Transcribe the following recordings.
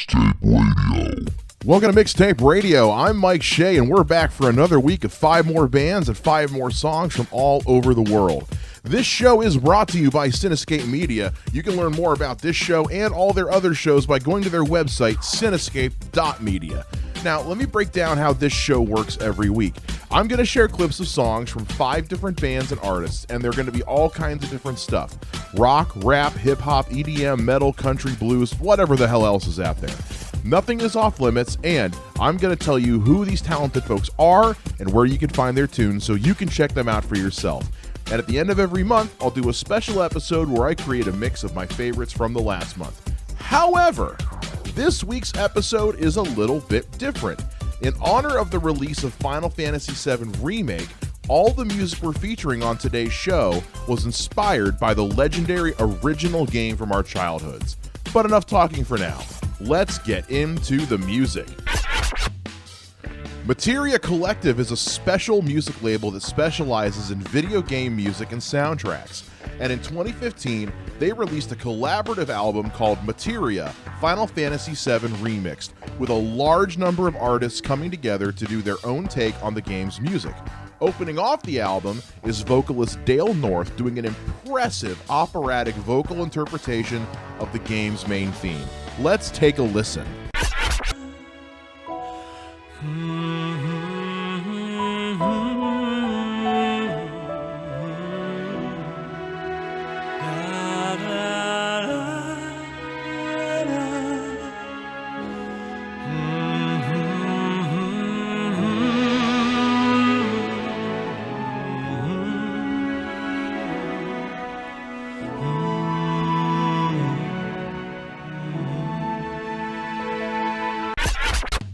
Mixtape Radio. Welcome to Mixtape Radio. I'm Mike Shea, and we're back for another week of 5 more bands and 5 more songs from all over the world. This show is brought to you by Cinescape Media. You can learn more about this show and all their other shows by going to their website, cinescape.media. Now, let me break down how this show works every week. I'm going to share clips of songs from 5 different bands and artists, and they're going to be all kinds of different stuff. Rock, rap, hip-hop, EDM, metal, country, blues, whatever the hell else is out there. Nothing is off limits, and I'm going to tell you who these talented folks are and where you can find their tunes so you can check them out for yourself. And at the end of every month, I'll do a special episode where I create a mix of my favorites from the last month. However, this week's episode is a little bit different. In honor of the release of Final Fantasy VII Remake, all the music we're featuring on today's show was inspired by the legendary original game from our childhoods. But enough talking for now. Let's get into the music. Materia Collective is a special music label that specializes in video game music and soundtracks. And in 2015, they released a collaborative album called Materia Final Fantasy VII Remixed, with a large number of artists coming together to do their own take on the game's music. Opening off the album is vocalist Dale North doing an impressive operatic vocal interpretation of the game's main theme. Let's take a listen.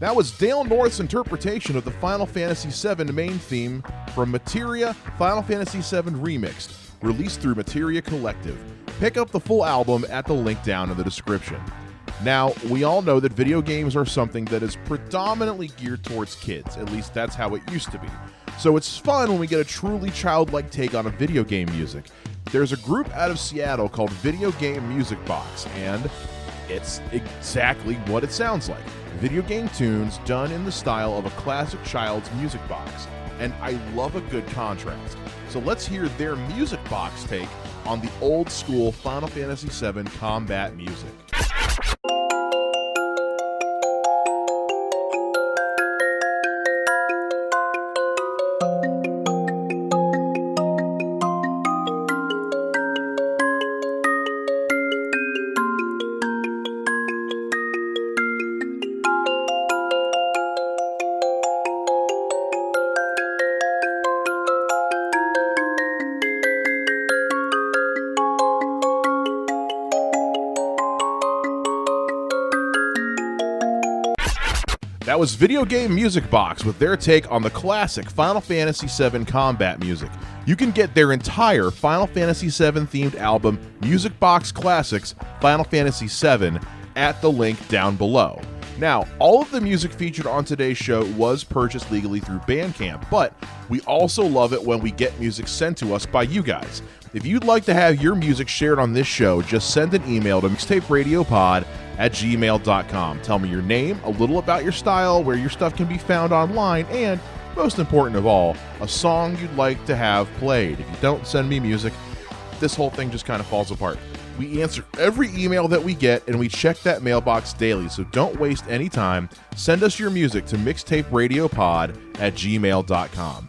That was Dale North's interpretation of the Final Fantasy VII main theme from Materia Final Fantasy VII Remixed, released through Materia Collective. Pick up the full album at the link down in the description. Now, we all know that video games are something that is predominantly geared towards kids, at least that's how it used to be. So it's fun when we get a truly childlike take on a video game music. There's a group out of Seattle called Video Game Music Box, and it's exactly what it sounds like. Video game tunes done in the style of a classic child's music box. And I love a good contrast. So let's hear their music box take on the old school Final Fantasy VII combat music. That was Video Game Music Box with their take on the classic Final Fantasy VII combat music. You can get their entire Final Fantasy VII themed album, Music Box Classics Final Fantasy VII, at the link down below. Now, all of the music featured on today's show was purchased legally through Bandcamp, but we also love it when we get music sent to us by you guys. If you'd like to have your music shared on this show, just send an email to mixtaperadiopod@gmail.com. Tell me your name, a little about your style, where your stuff can be found online, and, most important of all, a song you'd like to have played. If you don't send me music, this whole thing just kind of falls apart. We answer every email that we get, and we check that mailbox daily, so don't waste any time. Send us your music to mixtaperadiopod@gmail.com.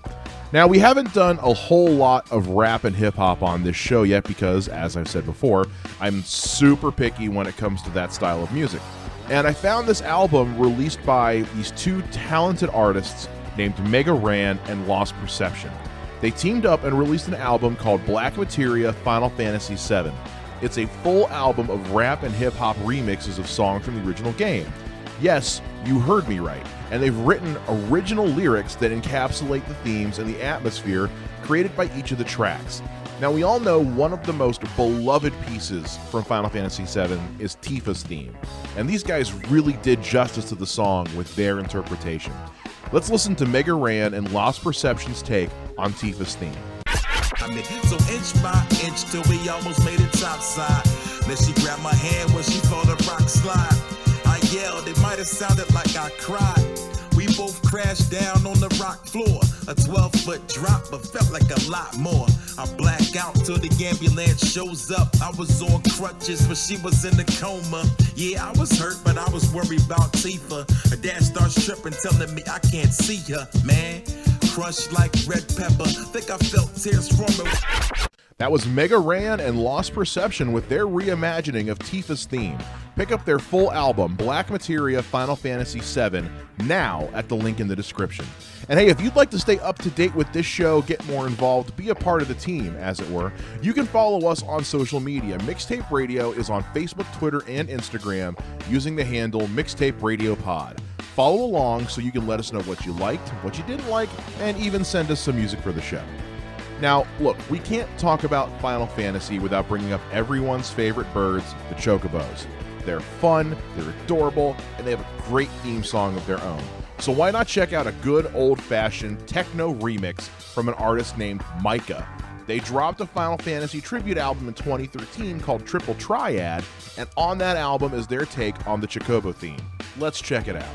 Now, we haven't done a whole lot of rap and hip-hop on this show yet because, as I've said before, I'm super picky when it comes to that style of music. And I found this album released by these 2 talented artists named Mega Ran and Lost Perception. They teamed up and released an album called Black Materia Final Fantasy VII. It's a full album of rap and hip-hop remixes of songs from the original game. Yes, you heard me right. And they've written original lyrics that encapsulate the themes and the atmosphere created by each of the tracks. Now, we all know one of the most beloved pieces from Final Fantasy VII is Tifa's theme, and these guys really did justice to the song with their interpretation. Let's listen to Mega Ran and Lost Perception's take on Tifa's theme. So inch by inch till we almost made it topside. Then she grabbed my hand when she felt the rock slide. I yelled. It might have sounded like I cried. We both crashed down on the rock floor. A 12-foot drop, but felt like a lot more. I black out till the ambulance shows up. I was on crutches, but she was in a coma. Yeah, I was hurt, but I was worried about Tifa. Her dad starts tripping, telling me I can't see her. Man, crushed like red pepper. Think I felt tears from her. That was Mega Ran and Lost Perception with their reimagining of Tifa's theme. Pick up their full album, Black Materia Final Fantasy VII, now at the link in the description. And hey, if you'd like to stay up to date with this show, get more involved, be a part of the team, as it were, you can follow us on social media. Mixtape Radio is on Facebook, Twitter, and Instagram using the handle mixtaperadiopod. Follow along so you can let us know what you liked, what you didn't like, and even send us some music for the show. Now, look, we can't talk about Final Fantasy without bringing up everyone's favorite birds, the Chocobos. They're fun, they're adorable, and they have a great theme song of their own. So why not check out a good old-fashioned techno remix from an artist named Micah? They dropped a Final Fantasy tribute album in 2013 called Triple Triad, and on that album is their take on the Chocobo theme. Let's check it out.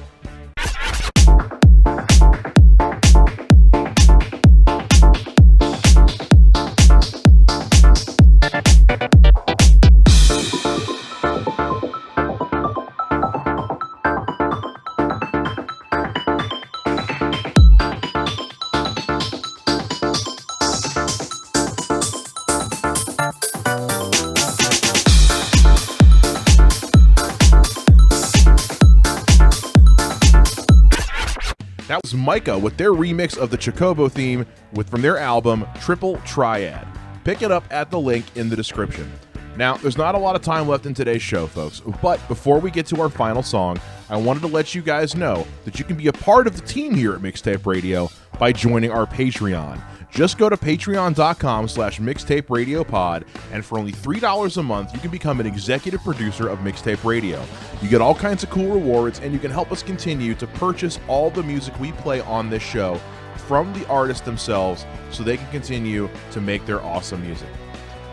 That was Micah with their remix of the Chocobo theme from their album Triple Triad. Pick it up at the link in the description. Now, there's not a lot of time left in today's show, folks, but before we get to our final song, I wanted to let you guys know that you can be a part of the team here at Mixtape Radio by joining our Patreon. Just go to patreon.com/mixtaperadiopod, and for only $3 a month, you can become an executive producer of Mixtape Radio. You get all kinds of cool rewards, and you can help us continue to purchase all the music we play on this show from the artists themselves so they can continue to make their awesome music.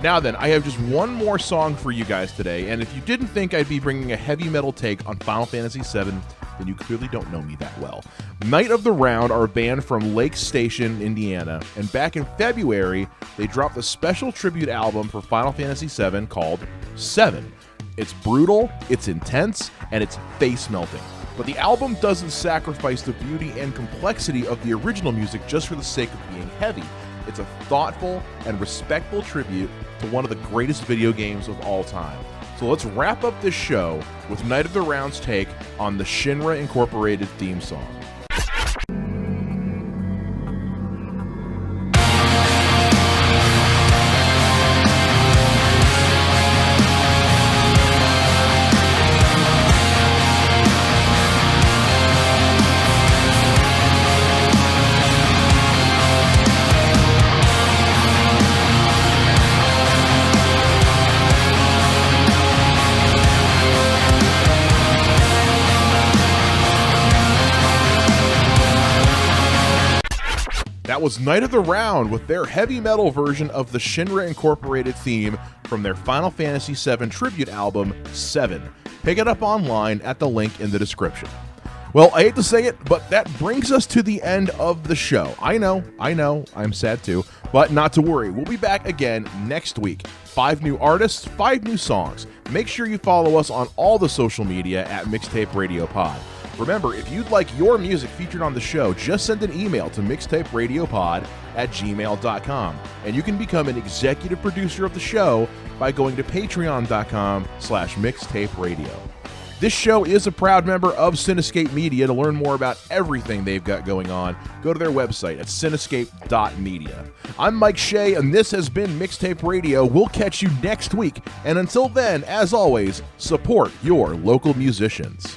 Now then, I have just one more song for you guys today, and if you didn't think I'd be bringing a heavy metal take on Final Fantasy VII, then you clearly don't know me that well. Night of the Round are a band from Lake Station, Indiana, and back in February, they dropped a special tribute album for Final Fantasy VII called 7. It's brutal, it's intense, and it's face-melting. But the album doesn't sacrifice the beauty and complexity of the original music just for the sake of being heavy. It's a thoughtful and respectful tribute to one of the greatest video games of all time. So let's wrap up this show with Night of the Round's take on the Shinra Incorporated theme song. That was Night of the Round with their heavy metal version of the Shinra Incorporated theme from their Final Fantasy VII tribute album, 7. Pick it up online at the link in the description. Well, I hate to say it, but that brings us to the end of the show. I know, I'm sad too, but not to worry. We'll be back again next week. 5 new artists, 5 new songs. Make sure you follow us on all the social media at Mixtape Radio Pod. Remember, if you'd like your music featured on the show, just send an email to mixtaperadiopod@gmail.com, and you can become an executive producer of the show by going to patreon.com/mixtaperadio. This show is a proud member of Cinescape Media. To learn more about everything they've got going on, go to their website at cinescape.media. I'm Mike Shea, and this has been Mixtape Radio. We'll catch you next week, and until then, as always, support your local musicians.